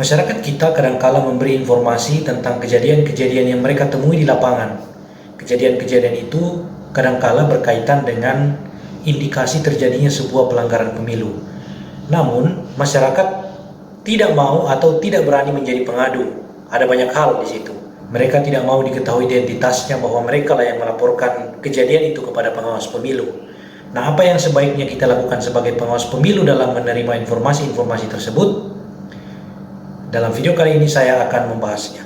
Masyarakat kita kadangkala memberi informasi tentang kejadian-kejadian yang mereka temui di lapangan. Kejadian-kejadian itu kadangkala berkaitan dengan indikasi terjadinya sebuah pelanggaran pemilu. Namun, masyarakat tidak mau atau tidak berani menjadi pengadu. Ada banyak hal di situ. Mereka tidak mau diketahui identitasnya bahwa mereka lah yang melaporkan kejadian itu kepada pengawas pemilu. Nah, apa yang sebaiknya kita lakukan sebagai pengawas pemilu dalam menerima informasi-informasi tersebut? Dalam video kali ini saya akan membahasnya.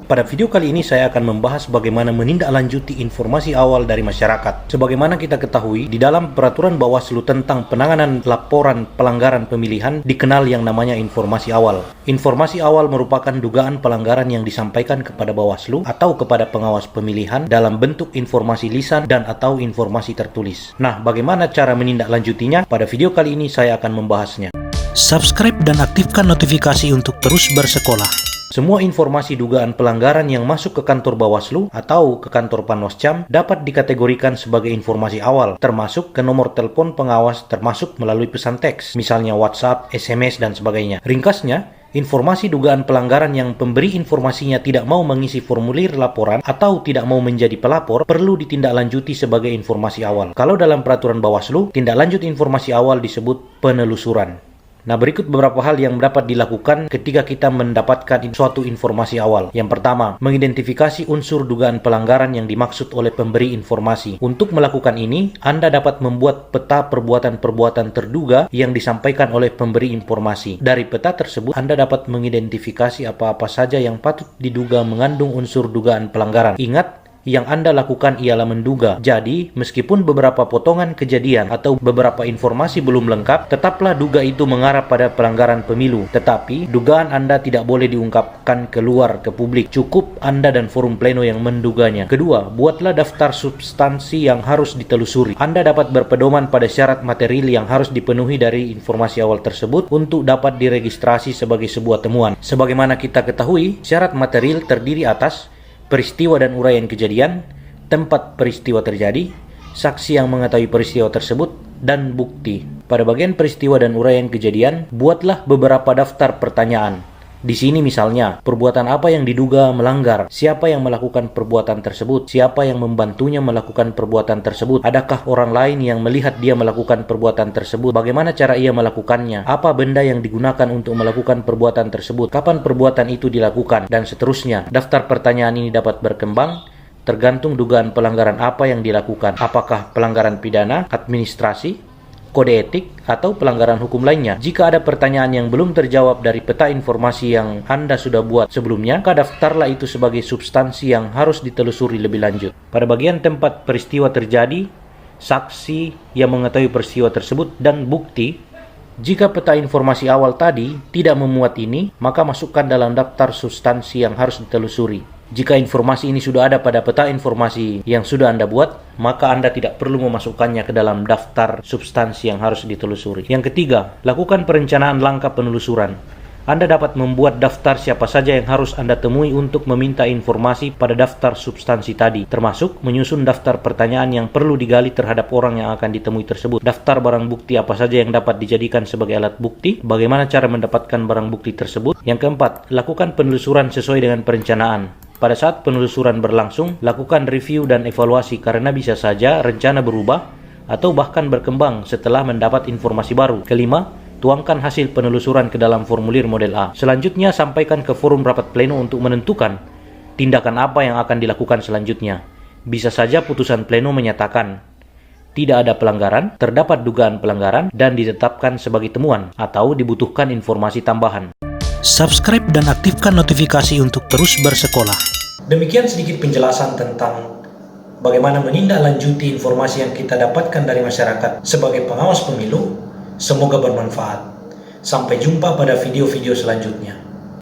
Pada video kali ini saya akan membahas bagaimana menindaklanjuti informasi awal dari masyarakat. Sebagaimana kita ketahui, di dalam peraturan Bawaslu tentang penanganan laporan pelanggaran pemilihan dikenal yang namanya informasi awal. Informasi awal merupakan dugaan pelanggaran yang disampaikan kepada Bawaslu atau kepada pengawas pemilihan dalam bentuk informasi lisan dan atau informasi tertulis. Nah, bagaimana cara menindaklanjutinya? Pada video kali ini saya akan membahasnya. Subscribe dan aktifkan notifikasi untuk terus bersekolah. Semua informasi dugaan pelanggaran yang masuk ke kantor Bawaslu atau ke kantor Panwascam dapat dikategorikan sebagai informasi awal, termasuk ke nomor telepon pengawas, termasuk melalui pesan teks, misalnya WhatsApp, SMS, dan sebagainya. Ringkasnya, informasi dugaan pelanggaran yang pemberi informasinya tidak mau mengisi formulir laporan atau tidak mau menjadi pelapor perlu ditindaklanjuti sebagai informasi awal. Kalau dalam peraturan Bawaslu, tindak lanjut informasi awal disebut penelusuran. Nah, berikut beberapa hal yang dapat dilakukan ketika kita mendapatkan suatu informasi awal. Yang pertama, mengidentifikasi unsur dugaan pelanggaran yang dimaksud oleh pemberi informasi. Untuk melakukan ini, Anda dapat membuat peta perbuatan-perbuatan terduga yang disampaikan oleh pemberi informasi. Dari peta tersebut, Anda dapat mengidentifikasi apa-apa saja yang patut diduga mengandung unsur dugaan pelanggaran. Ingat, yang Anda lakukan ialah menduga. Jadi, meskipun beberapa potongan kejadian atau beberapa informasi belum lengkap, tetaplah duga itu mengarah pada pelanggaran pemilu. Tetapi, dugaan Anda tidak boleh diungkapkan keluar ke publik. Cukup Anda dan forum pleno yang menduganya. Kedua, buatlah daftar substansi yang harus ditelusuri. Anda dapat berpedoman pada syarat material yang harus dipenuhi dari informasi awal tersebut untuk dapat diregistrasi sebagai sebuah temuan. Sebagaimana kita ketahui, syarat material terdiri atas peristiwa dan uraian kejadian, tempat peristiwa terjadi, saksi yang mengetahui peristiwa tersebut, dan bukti. Pada bagian peristiwa dan uraian kejadian, buatlah beberapa daftar pertanyaan. Di sini misalnya, perbuatan apa yang diduga melanggar, siapa yang melakukan perbuatan tersebut, siapa yang membantunya melakukan perbuatan tersebut, adakah orang lain yang melihat dia melakukan perbuatan tersebut, bagaimana cara ia melakukannya, apa benda yang digunakan untuk melakukan perbuatan tersebut, kapan perbuatan itu dilakukan, dan seterusnya. Daftar pertanyaan ini dapat berkembang tergantung dugaan pelanggaran apa yang dilakukan, apakah pelanggaran pidana, administrasi, kode etik, atau pelanggaran hukum lainnya. Jika ada pertanyaan yang belum terjawab dari peta informasi yang Anda sudah buat sebelumnya, maka daftarlah itu sebagai substansi yang harus ditelusuri lebih lanjut. Pada bagian tempat peristiwa terjadi, saksi yang mengetahui peristiwa tersebut, dan bukti, jika peta informasi awal tadi tidak memuat ini, maka masukkan dalam daftar substansi yang harus ditelusuri. Jika informasi ini sudah ada pada peta informasi yang sudah Anda buat, maka Anda tidak perlu memasukkannya ke dalam daftar substansi yang harus ditelusuri. Yang ketiga, lakukan perencanaan langkah penelusuran. Anda dapat membuat daftar siapa saja yang harus Anda temui untuk meminta informasi pada daftar substansi tadi, termasuk menyusun daftar pertanyaan yang perlu digali terhadap orang yang akan ditemui tersebut. Daftar barang bukti apa saja yang dapat dijadikan sebagai alat bukti, bagaimana cara mendapatkan barang bukti tersebut. Yang keempat, lakukan penelusuran sesuai dengan perencanaan. Pada saat penelusuran berlangsung, lakukan review dan evaluasi karena bisa saja rencana berubah atau bahkan berkembang setelah mendapat informasi baru. Kelima, tuangkan hasil penelusuran ke dalam formulir model A. Selanjutnya, sampaikan ke forum rapat pleno untuk menentukan tindakan apa yang akan dilakukan selanjutnya. Bisa saja putusan pleno menyatakan tidak ada pelanggaran, terdapat dugaan pelanggaran, dan ditetapkan sebagai temuan, atau dibutuhkan informasi tambahan. Subscribe dan aktifkan notifikasi untuk terus bersekolah. Demikian sedikit penjelasan tentang bagaimana menindaklanjuti informasi yang kita dapatkan dari masyarakat sebagai pengawas pemilu. Semoga bermanfaat. Sampai jumpa pada video-video selanjutnya.